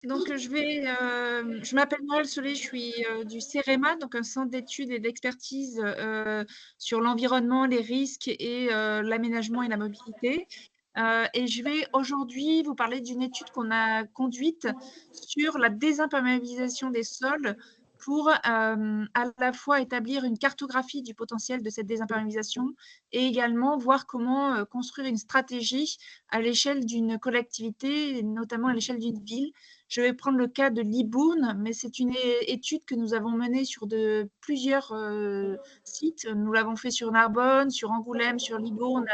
Donc, je m'appelle Noël Solé, je suis du CEREMA, donc un centre d'études et d'expertise sur l'environnement, les risques et l'aménagement et la mobilité. Et je vais aujourd'hui vous parler d'une étude qu'on a conduite sur la désimperméabilisation des sols pour à la fois établir une cartographie du potentiel de cette désimperméabilisation et également voir comment construire une stratégie à l'échelle d'une collectivité, notamment à l'échelle d'une ville. Je vais prendre le cas de Libourne, mais c'est une étude que nous avons menée sur plusieurs sites. Nous l'avons fait sur Narbonne, sur Angoulême, sur Libourne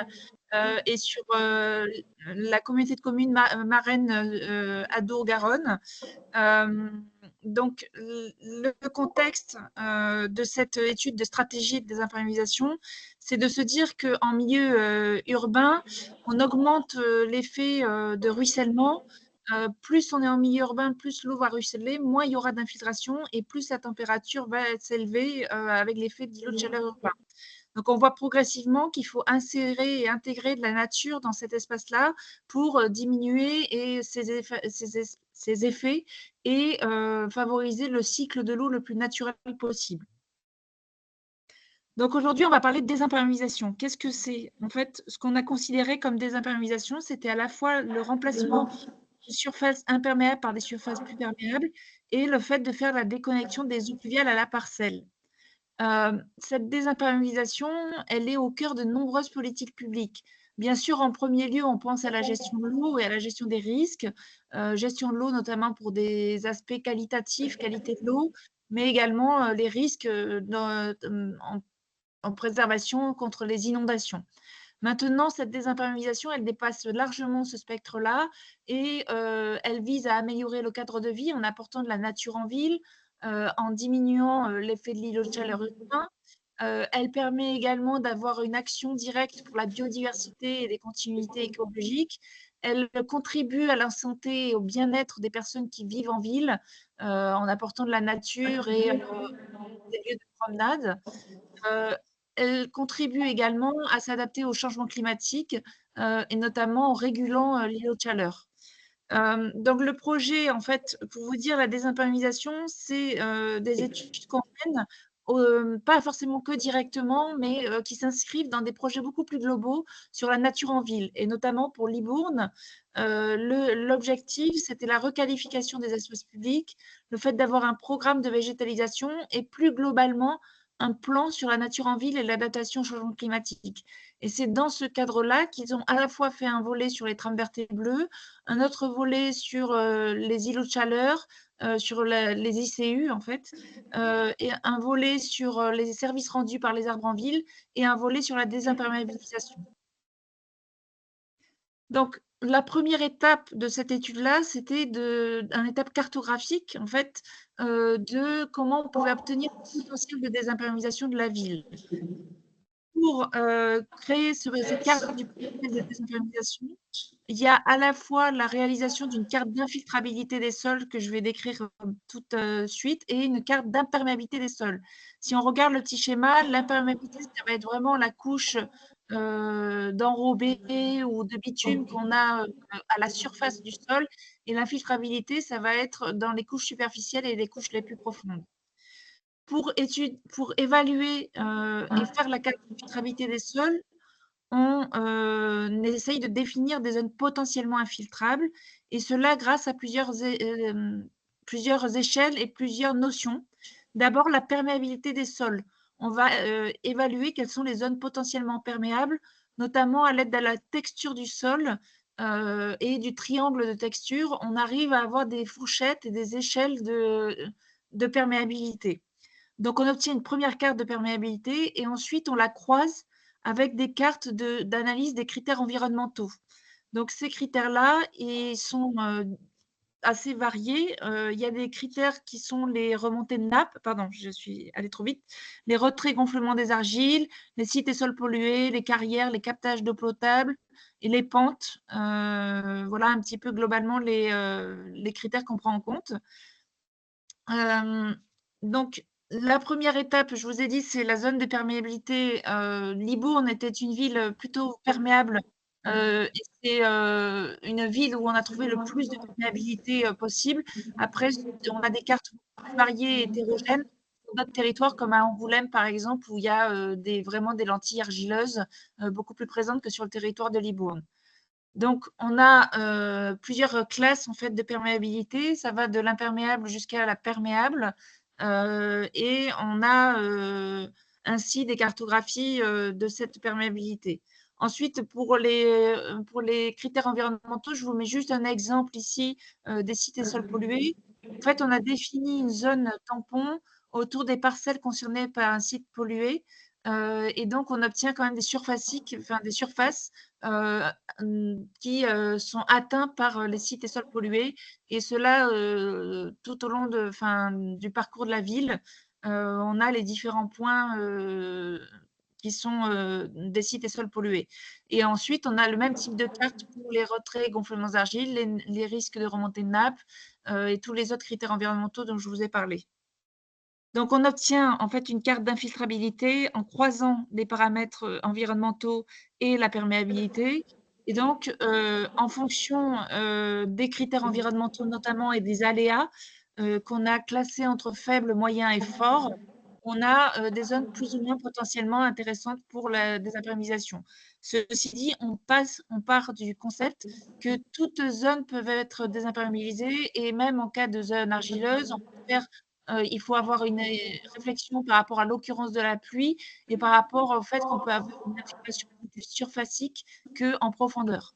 et sur la communauté de communes Marennes Adour-Garonne. Donc, le contexte de cette étude de stratégie de désimperméabilisation, c'est de se dire qu'en milieu urbain, on augmente l'effet de ruissellement. Plus on est en milieu urbain, plus l'eau va ruisseler, moins il y aura d'infiltration et plus la température va s'élever avec l'effet d'îlot de chaleur urbain. Donc, on voit progressivement qu'il faut insérer et intégrer de la nature dans cet espace-là pour diminuer ces effets et favoriser le cycle de l'eau le plus naturel possible. Donc, aujourd'hui, on va parler de désimperméabilisation. Qu'est-ce que c'est? En fait, ce qu'on a considéré comme désimperméabilisation, c'était à la fois le remplacement de surfaces imperméables par des surfaces plus perméables et le fait de faire la déconnexion des eaux pluviales à la parcelle. Cette désimperméabilisation, elle est au cœur de nombreuses politiques publiques. Bien sûr, en premier lieu, on pense à la gestion de l'eau et à la gestion des risques. Gestion de l'eau, notamment pour des aspects qualitatifs, qualité de l'eau, mais également les risques en préservation contre les inondations. Maintenant, cette désimperméabilisation, elle dépasse largement ce spectre-là et elle vise à améliorer le cadre de vie en apportant de la nature en ville, en diminuant l'effet de l'îlot de chaleur urbain. Elle permet également d'avoir une action directe pour la biodiversité et les continuités écologiques. Elle contribue à la santé et au bien-être des personnes qui vivent en ville en apportant de la nature et des lieux de promenade. Euh, Elle contribue également à s'adapter au changement climatique et notamment en régulant l'îlot de chaleur. Donc le projet, en fait, pour vous dire, la désimperméabilisation, c'est des études qu'on mène, pas forcément que directement, mais qui s'inscrivent dans des projets beaucoup plus globaux sur la nature en ville. Et notamment pour Libourne, l'objectif, c'était la requalification des espaces publics, le fait d'avoir un programme de végétalisation et plus globalement un plan sur la nature en ville et l'adaptation au changement climatique. Et c'est dans ce cadre-là qu'ils ont à la fois fait un volet sur les trames vertes et bleues, un autre volet sur les îlots de chaleur, sur les ICU en fait, et un volet sur les services rendus par les arbres en ville et un volet sur la désimperméabilisation. Donc, la première étape de cette étude-là, c'était une étape cartographique, en fait, de comment on pouvait obtenir le potentiel de désimperméabilisation de la ville. Pour créer cette carte du potentiel de désimperméabilisation, il y a à la fois la réalisation d'une carte d'infiltrabilité des sols que je vais décrire tout de suite et une carte d'imperméabilité des sols. Si on regarde le petit schéma, l'imperméabilité, ça va être vraiment la couche d'enrobé ou de bitume qu'on a à la surface du sol et l'infiltrabilité, ça va être dans les couches superficielles et les couches les plus profondes. Pour évaluer et faire la carte d'infiltrabilité des sols, on essaye de définir des zones potentiellement infiltrables et cela grâce à plusieurs échelles et plusieurs notions. D'abord, la perméabilité des sols. On va évaluer quelles sont les zones potentiellement perméables, notamment à l'aide de la texture du sol et du triangle de texture. On arrive à avoir des fourchettes et des échelles de perméabilité. Donc, on obtient une première carte de perméabilité et ensuite on la croise avec des cartes d'analyse des critères environnementaux. Donc, ces critères-là, ils sont assez variés. Il y a des critères qui sont les remontées de nappe, pardon, je suis allée trop vite, les retraits gonflements des argiles, les sites et sols pollués, les carrières, les captages d'eau potable et les pentes. Voilà un petit peu globalement les critères qu'on prend en compte. Donc, la première étape, je vous ai dit, c'est la zone de perméabilité. Libourne était une ville plutôt perméable Et c'est une ville où on a trouvé le plus de perméabilité possible. Après, on a des cartes plus variées et hétérogènes sur d'autres territoires, comme à Angoulême, par exemple, où il y a vraiment des lentilles argileuses beaucoup plus présentes que sur le territoire de Libourne. Donc, on a plusieurs classes en fait, de perméabilité. Ça va de l'imperméable jusqu'à la perméable. Et on a ainsi des cartographies de cette perméabilité. Ensuite, pour les critères environnementaux, je vous mets juste un exemple ici des sites et sols pollués. En fait, on a défini une zone tampon autour des parcelles concernées par un site pollué. Et donc, on obtient quand même des surfaces qui sont atteints par les sites et sols pollués, et cela tout au long du parcours de la ville. On a les différents points qui sont des sites et sols pollués. Et ensuite, on a le même type de carte pour les retraits et gonflements d'argile, les risques de remontée de nappe et tous les autres critères environnementaux dont je vous ai parlé. Donc, on obtient en fait une carte d'infiltrabilité en croisant les paramètres environnementaux et la perméabilité. Et donc, en fonction des critères environnementaux notamment et des aléas qu'on a classés entre faibles, moyens et forts, on a des zones plus ou moins potentiellement intéressantes pour la désimperméabilisation. Ceci dit, on part du concept que toutes zones peuvent être désimperméabilisées, et même en cas de zone argileuse, on peut faire il faut avoir une réflexion par rapport à l'occurrence de la pluie et par rapport au fait qu'on peut avoir une infiltration plus surfacique qu'en profondeur.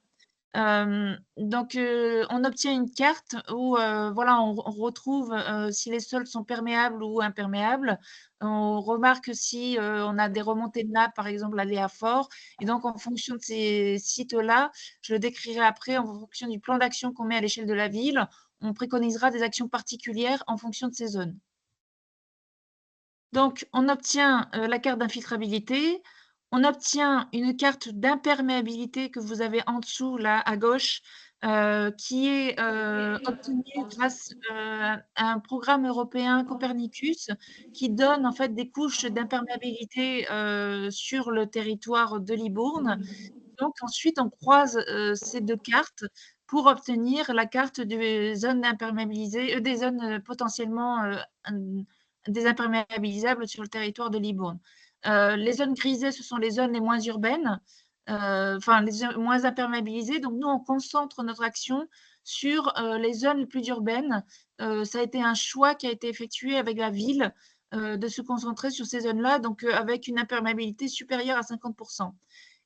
Donc, on obtient une carte où voilà, on retrouve si les sols sont perméables ou imperméables. On remarque si on a des remontées de nappe, par exemple, aléa fort. Et donc, en fonction de ces sites-là, je le décrirai après, en fonction du plan d'action qu'on met à l'échelle de la ville, on préconisera des actions particulières en fonction de ces zones. Donc, on obtient la carte d'infiltrabilité, on obtient une carte d'imperméabilité que vous avez en dessous, là, à gauche, qui est obtenue grâce à un programme européen Copernicus, qui donne en fait des couches d'imperméabilité sur le territoire de Libourne. Donc ensuite, on croise ces deux cartes pour obtenir la carte des zones imperméabilisées, des zones potentiellement désimperméabilisables sur le territoire de Libourne. Les zones grisées, ce sont les zones les moins urbaines, enfin les zones moins imperméabilisées. Donc nous, on concentre notre action sur les zones les plus urbaines. Ça a été un choix qui a été effectué avec la ville de se concentrer sur ces zones-là, donc avec une imperméabilité supérieure à 50%.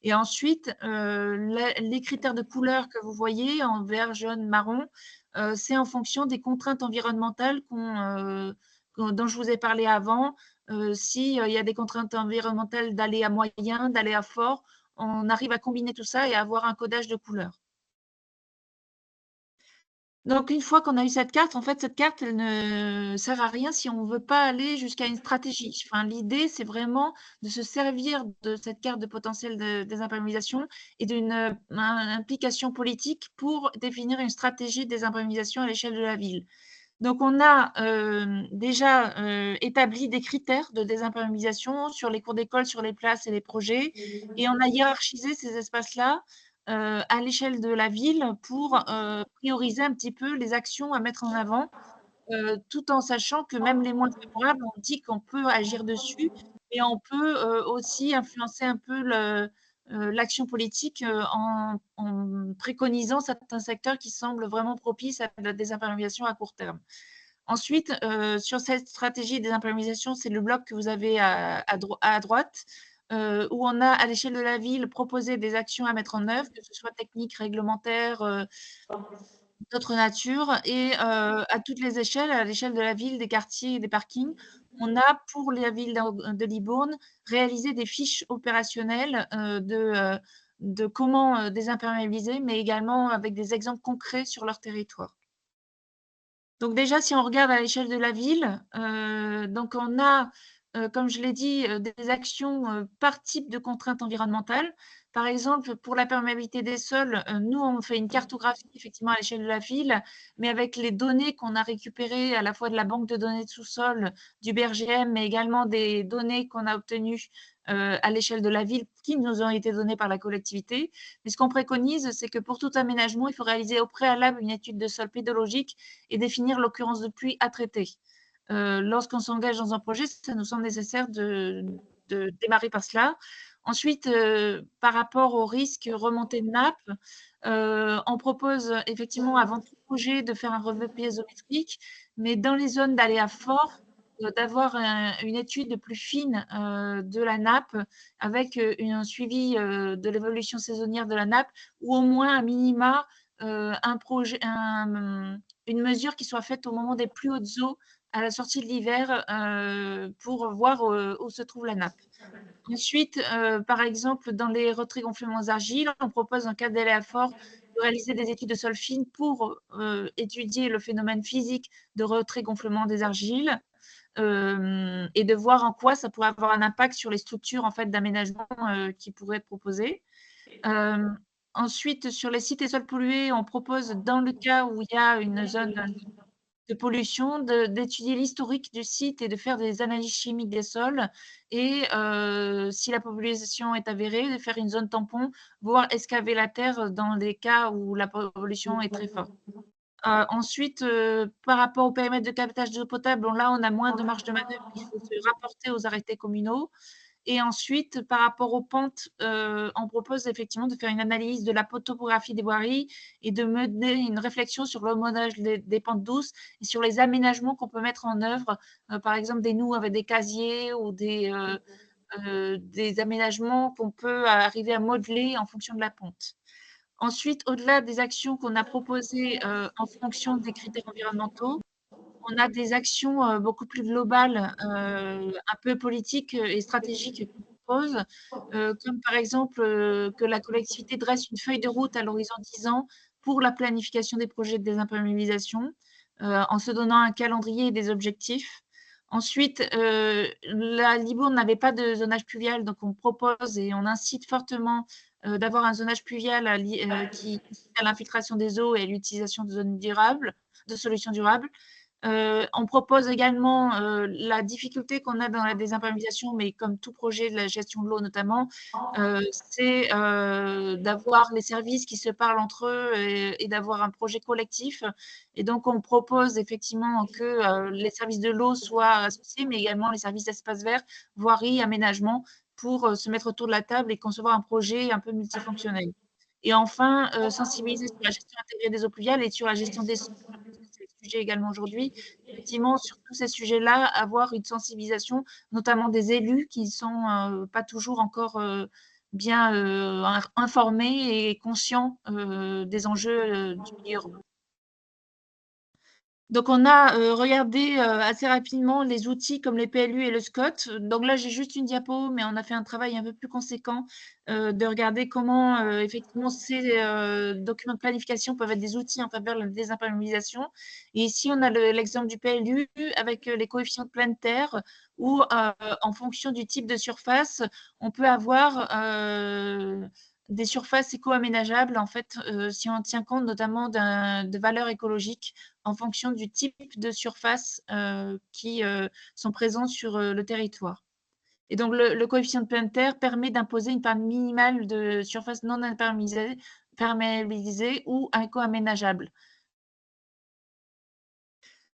Et ensuite, les critères de couleur que vous voyez en vert, jaune, marron, c'est en fonction des contraintes environnementales dont je vous ai parlé avant. S'il y a des contraintes environnementales d'aléa moyen, d'aléa fort, on arrive à combiner tout ça et à avoir un codage de couleurs. Donc une fois qu'on a eu cette carte, en fait, cette carte, elle ne sert à rien si on ne veut pas aller jusqu'à une stratégie. Enfin, l'idée, c'est vraiment de se servir de cette carte de potentiel de désimperméabilisation et d'une implication politique pour définir une stratégie de désimperméabilisation à l'échelle de la ville. Donc on a déjà établi des critères de désimperméabilisation sur les cours d'école, sur les places et les projets, et on a hiérarchisé ces espaces-là à l'échelle de la ville pour prioriser un petit peu les actions à mettre en avant, tout en sachant que même les moins favorables, on dit qu'on peut agir dessus, et on peut aussi influencer un peu l'action politique en préconisant certains secteurs qui semblent vraiment propices à la désimperméabilisation à court terme. Ensuite, sur cette stratégie de désimperméabilisation, c'est le bloc que vous avez à droite, où on a, à l'échelle de la ville, proposé des actions à mettre en œuvre, que ce soit techniques, réglementaires, d'autres natures, et à toutes les échelles, à l'échelle de la ville, des quartiers et des parkings, on a, pour la ville de Libourne, réalisé des fiches opérationnelles de comment désimperméabiliser, mais également avec des exemples concrets sur leur territoire. Donc déjà, si on regarde à l'échelle de la ville, donc on a, comme je l'ai dit, des actions par type de contraintes environnementales. Par exemple, pour la perméabilité des sols, nous, on fait une cartographie effectivement à l'échelle de la ville, mais avec les données qu'on a récupérées à la fois de la banque de données de sous-sol, du BRGM, mais également des données qu'on a obtenues à l'échelle de la ville qui nous ont été données par la collectivité. Mais ce qu'on préconise, c'est que pour tout aménagement, il faut réaliser au préalable une étude de sol pédologique et définir l'occurrence de pluie à traiter. Lorsqu'on s'engage dans un projet, ça nous semble nécessaire de démarrer par cela. Ensuite, par rapport au risque remontée de nappe, on propose effectivement avant tout projet de faire un relevé piézométrique, mais dans les zones d'aléas forts, d'avoir une étude plus fine de la nappe avec un suivi de l'évolution saisonnière de la nappe ou au moins un minima, une mesure qui soit faite au moment des plus hautes eaux à la sortie de l'hiver pour voir où se trouve la nappe. Ensuite, par exemple, dans les retraits gonflements d'argile, on propose en cas d'aléa fort de réaliser des études de sol fines pour étudier le phénomène physique de retrait gonflement des argiles et de voir en quoi ça pourrait avoir un impact sur les structures en fait, d'aménagement qui pourraient être proposées. Ensuite, sur les sites et sols pollués, on propose, dans le cas où il y a une zone de pollution, d'étudier l'historique du site et de faire des analyses chimiques des sols et si la pollution est avérée, de faire une zone tampon, voir excaver la terre dans les cas où la pollution est très forte. Ensuite, par rapport au périmètre de captage d'eau potable, bon là, on a moins de marge de manœuvre, il faut se rapporter aux arrêtés communaux. Et ensuite, par rapport aux pentes, on propose effectivement de faire une analyse de la topographie des voiries et de mener une réflexion sur l'homologage des pentes douces et sur les aménagements qu'on peut mettre en œuvre, par exemple des noues avec des casiers ou des aménagements qu'on peut arriver à modeler en fonction de la pente. Ensuite, au-delà des actions qu'on a proposées, en fonction des critères environnementaux, on a des actions, beaucoup plus globales, un peu politiques, et stratégiques qu'on propose, comme par exemple, que la collectivité dresse une feuille de route à l'horizon 10 ans pour la planification des projets de désimperméabilisation, en se donnant un calendrier et des objectifs. Ensuite, la Libourne n'avait pas de zonage pluvial, donc on propose et on incite fortement, d'avoir un zonage pluvial qui incite à l'infiltration des eaux et à l'utilisation de zones durables de solutions durables. On propose également la difficulté qu'on a dans la désimperméabilisation, mais comme tout projet de la gestion de l'eau notamment, c'est d'avoir les services qui se parlent entre eux et d'avoir un projet collectif. Et donc, on propose effectivement que les services de l'eau soient associés, mais également les services d'espace vert, voirie, aménagement, pour se mettre autour de la table et concevoir un projet un peu multifonctionnel. Et enfin, sensibiliser sur la gestion intégrée des eaux pluviales et sur la gestion des sols, parce que c'est le sujet également aujourd'hui. Effectivement, sur tous ces sujets-là, avoir une sensibilisation, notamment des élus qui ne sont pas toujours encore bien informés et conscients des enjeux du milieu urbain. Donc on a, regardé, assez rapidement les outils comme les PLU et le SCOT. Donc là, j'ai juste une diapo, mais on a fait un travail un peu plus conséquent, de regarder comment, effectivement ces, documents de planification peuvent être des outils en faveur de la désimperméabilisation. Et ici, on a l'exemple du PLU avec, les coefficients de pleine terre où, en fonction du type de surface, on peut avoir, des surfaces éco-aménageables en fait, si on tient compte notamment de valeurs écologiques en fonction du type de surface qui sont présents sur le territoire. Et donc, le coefficient de pleine terre permet d'imposer une part minimale de surface non imperméabilisée ou éco-aménageable.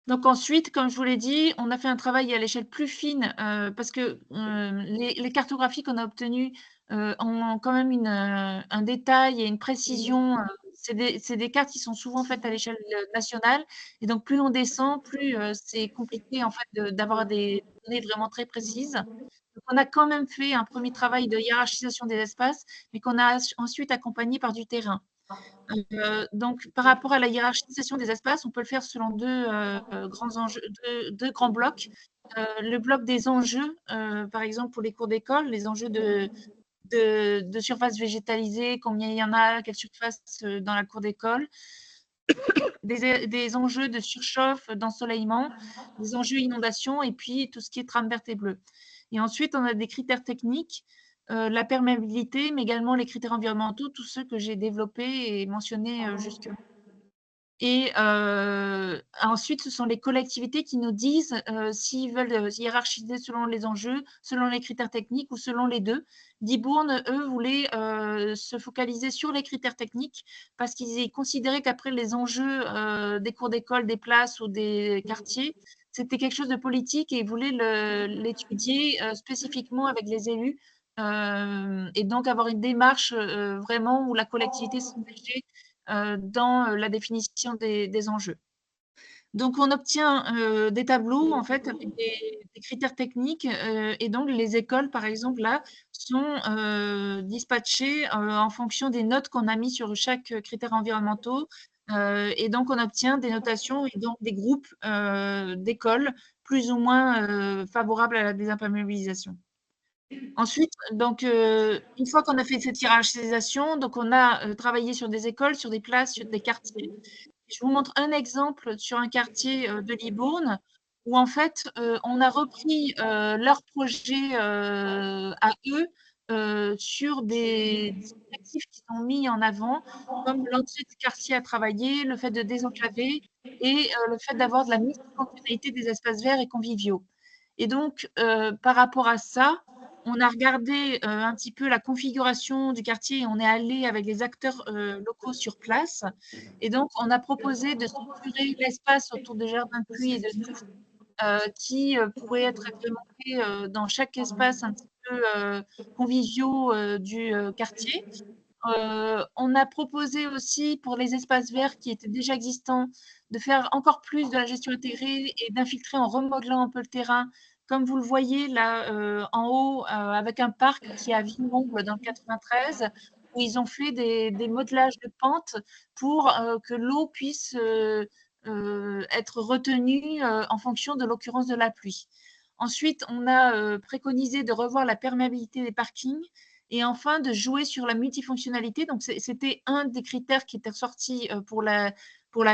Donc ensuite, comme je vous l'ai dit, on a fait un travail à l'échelle plus fine parce que les cartographies qu'on a obtenues ont quand même un détail et une précision. C'est des cartes qui sont souvent faites à l'échelle nationale. Et donc, plus on descend, plus c'est compliqué en fait d'avoir des données vraiment très précises. Donc, on a quand même fait un premier travail de hiérarchisation des espaces, mais qu'on a ensuite accompagné par du terrain. Donc par rapport à la hiérarchisation des espaces, on peut le faire selon grands enjeux, 2 grands blocs. Le bloc des enjeux, par exemple pour les cours d'école, les enjeux de surface végétalisée, combien il y en a, quelle surface, dans la cour d'école. Des enjeux de surchauffe, d'ensoleillement, des enjeux inondations et puis tout ce qui est trame verte et bleue. Et ensuite, on a des critères techniques, la perméabilité, mais également les critères environnementaux, tous ceux que j'ai développés et mentionnés, jusque Et ensuite, ce sont les collectivités qui nous disent, s'ils veulent, hiérarchiser selon les enjeux, selon les critères techniques ou selon les 2. Libourne, eux, voulaient, se focaliser sur les critères techniques parce qu'ils considéraient qu'après les enjeux, des cours d'école, des places ou des quartiers, c'était quelque chose de politique et ils voulaient l'étudier, spécifiquement avec les élus, et donc avoir une démarche, vraiment où la collectivité s'engageait dans la définition des enjeux. Donc, on obtient des tableaux en fait avec des critères techniques et donc les écoles, par exemple, là, sont dispatchées en fonction des notes qu'on a mis sur chaque critère environnementaux et donc on obtient des notations et donc des groupes d'écoles plus ou moins favorables à la désimperméabilisation. Ensuite, donc, une fois qu'on a fait cette hiérarchisation, donc on a travaillé sur des écoles, sur des places, sur des quartiers. Je vous montre un exemple sur un quartier de Libourne où en fait, on a repris leur projet à eux sur des objectifs qui sont mis en avant, comme l'entrée du quartier à travailler, le fait de désenclaver et le fait d'avoir de la multifonctionnalité des espaces verts et conviviaux. Et donc, par rapport à ça, on a regardé un petit peu la configuration du quartier et on est allé avec les acteurs locaux sur place. Et donc, on a proposé de structurer l'espace autour de jardins de pluie et de douches qui pourraient être agrémentés dans chaque espace un petit peu conviviaux du quartier. On a proposé aussi pour les espaces verts qui étaient déjà existants de faire encore plus de la gestion intégrée et d'infiltrer en remodelant un peu le terrain, comme vous le voyez là en haut avec un parc qui est à Villemomble dans le 93 où ils ont fait des modelages de pente pour que l'eau puisse être retenue en fonction de l'occurrence de la pluie. Ensuite, on a préconisé de revoir la perméabilité des parkings et enfin de jouer sur la multifonctionnalité. Donc, c'était un des critères qui était ressorti pour la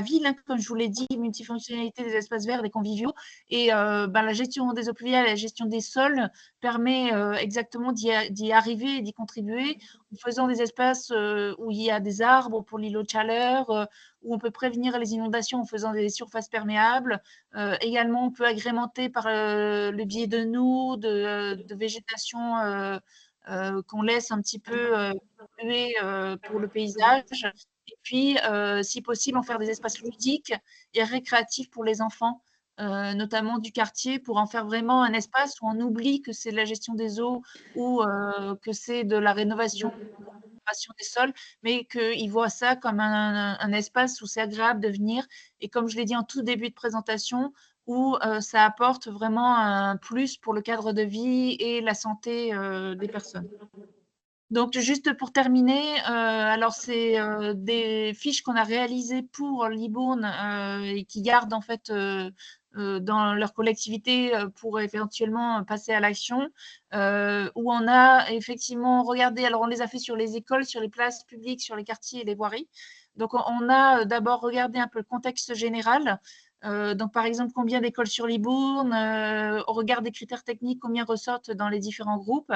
ville, hein, comme je vous l'ai dit, multifonctionnalité des espaces verts, des conviviaux. Et ben, la gestion des eaux pluviales et la gestion des sols permet exactement d'y arriver et d'y contribuer en faisant des espaces où il y a des arbres pour l'îlot de chaleur, où on peut prévenir les inondations en faisant des surfaces perméables. Également, on peut agrémenter par le biais de nous, de végétation qu'on laisse un petit peu polluer pour le paysage. Et puis, si possible, en faire des espaces ludiques et récréatifs pour les enfants, notamment du quartier, pour en faire vraiment un espace où on oublie que c'est de la gestion des eaux ou que c'est de la rénovation des sols, mais qu'ils voient ça comme un espace où c'est agréable de venir. Et comme je l'ai dit en tout début de présentation, où ça apporte vraiment un plus pour le cadre de vie et la santé des personnes. Donc, juste pour terminer, alors c'est des fiches qu'on a réalisées pour Libourne et qui gardent en fait dans leur collectivité pour éventuellement passer à l'action, où on a effectivement regardé, alors on les a fait sur les écoles, sur les places publiques, sur les quartiers et les voiries. Donc, on a d'abord regardé un peu le contexte général. Donc, par exemple, combien d'écoles sur Libourne, au regard des critères techniques, combien ressortent dans les différents groupes.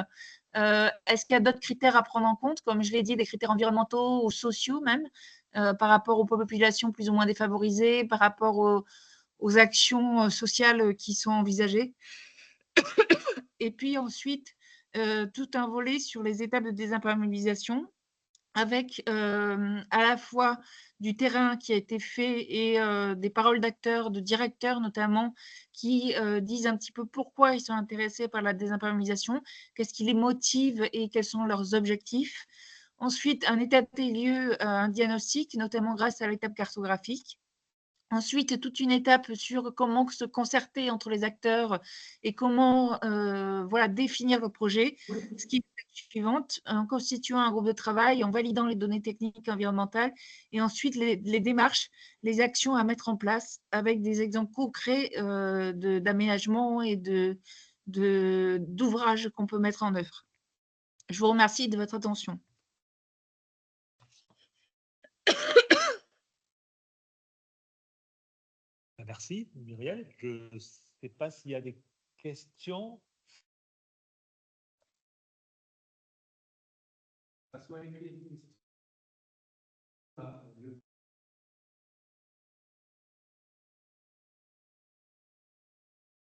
Est-ce qu'il y a d'autres critères à prendre en compte, comme je l'ai dit, des critères environnementaux ou sociaux même, par rapport aux populations plus ou moins défavorisées, par rapport aux actions sociales qui sont envisagées. Et puis ensuite, tout un volet sur les étapes de désimperméabilisation avec à la fois du terrain qui a été fait et des paroles d'acteurs, de directeurs notamment, qui disent un petit peu pourquoi ils sont intéressés par la désimperméabilisation, qu'est-ce qui les motive et quels sont leurs objectifs. Ensuite, un état des lieux, un diagnostic, notamment grâce à l'étape cartographique. Ensuite, toute une étape sur comment se concerter entre les acteurs et comment voilà, définir le projet. Ce qui est l'étape suivante, en constituant un groupe de travail, en validant les données techniques environnementales et ensuite les démarches, les actions à mettre en place avec des exemples concrets d'aménagement et d'ouvrages qu'on peut mettre en œuvre. Je vous remercie de votre attention. Merci, Muriel. Je ne sais pas s'il y a des questions.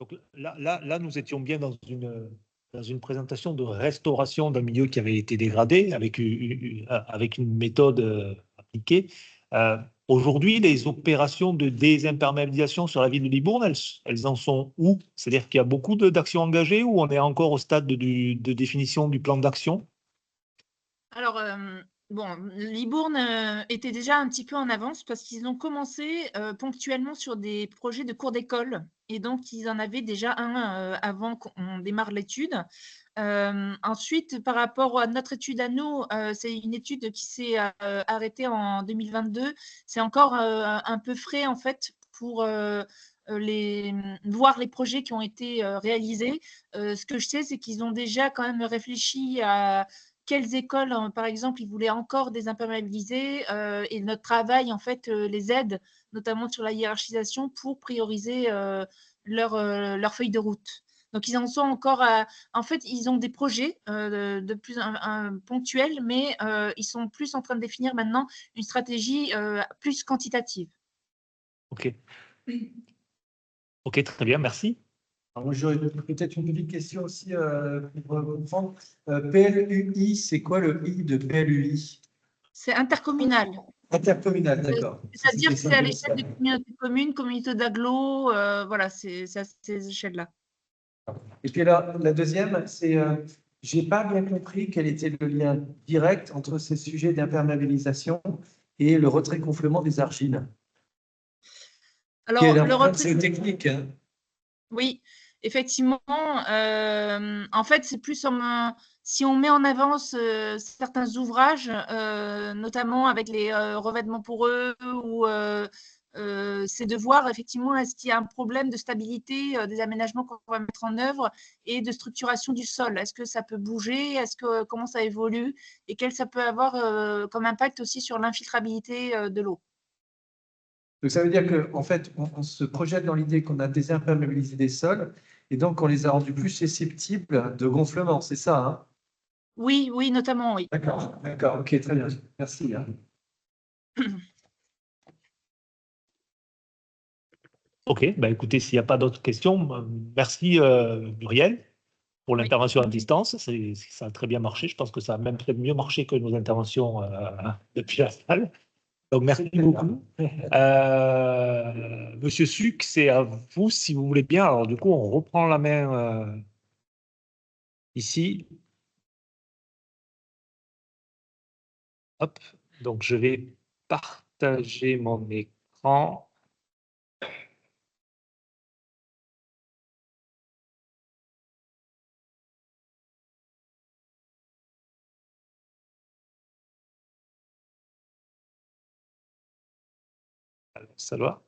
Donc là, nous étions bien dans une présentation de restauration d'un milieu qui avait été dégradé avec une méthode appliquée. Aujourd'hui, les opérations de désimperméabilisation sur la ville de Libourne, elles en sont où? C'est-à-dire qu'il y a beaucoup d'actions engagées ou on est encore au stade de définition du plan d'action? Alors, bon, Libourne était déjà un petit peu en avance parce qu'ils ont commencé ponctuellement sur des projets de cours d'école. Et donc, ils en avaient déjà un avant qu'on démarre l'étude. Ensuite, par rapport à notre étude à nous, c'est une étude qui s'est arrêtée en 2022. C'est encore un peu frais, en fait, pour voir les projets qui ont été réalisés. Ce que je sais, c'est qu'ils ont déjà quand même réfléchi à quelles écoles, par exemple, ils voulaient encore désimperméabiliser et notre travail, en fait, les aide, notamment sur la hiérarchisation, pour prioriser leur feuille de route. Donc, ils en sont encore en fait, ils ont des projets de plus ponctuels, mais ils sont plus en train de définir maintenant une stratégie plus quantitative. OK. OK, très bien, merci. Alors, moi, j'aurais peut-être une petite question aussi pour comprendre. PLUI, c'est quoi le I de PLUI? C'est intercommunal. Intercommunal, d'accord. C'est-à-dire que c'est à l'échelle des communautés de communes, communautés d'agglo, voilà, c'est à ces échelles-là. Et puis alors, la deuxième, c'est, j'ai pas bien compris quel était le lien direct entre ces sujets d'imperméabilisation et le retrait-gonflement des argiles. Alors, le retrait, c'est technique, hein. oui, effectivement, en fait, c'est plus si on met en avance certains ouvrages, notamment avec les revêtements poreux, ou c'est de voir effectivement est-ce qu'il y a un problème de stabilité des aménagements qu'on va mettre en œuvre et de structuration du sol. Est-ce que ça peut bouger? Comment ça évolue? Et quel ça peut avoir comme impact aussi sur l'infiltrabilité de l'eau? Donc, ça veut dire qu'en fait, on se projette dans l'idée qu'on a désimperméabilisé des sols et donc on les a rendus plus susceptibles de gonflement, c'est ça, hein? Oui, oui, notamment, oui. D'accord, ok, très bien. Merci, hein. OK, bah écoutez, s'il n'y a pas d'autres questions, merci Muriel pour Oui. l'intervention à distance. Ça a très bien marché. Je pense que ça a même peut-être mieux marché que nos interventions depuis la salle. Donc merci beaucoup. Monsieur Suc, c'est à vous si vous voulez bien. Alors du coup, on reprend la main ici. Hop, donc je vais partager mon écran. Alors, ça va?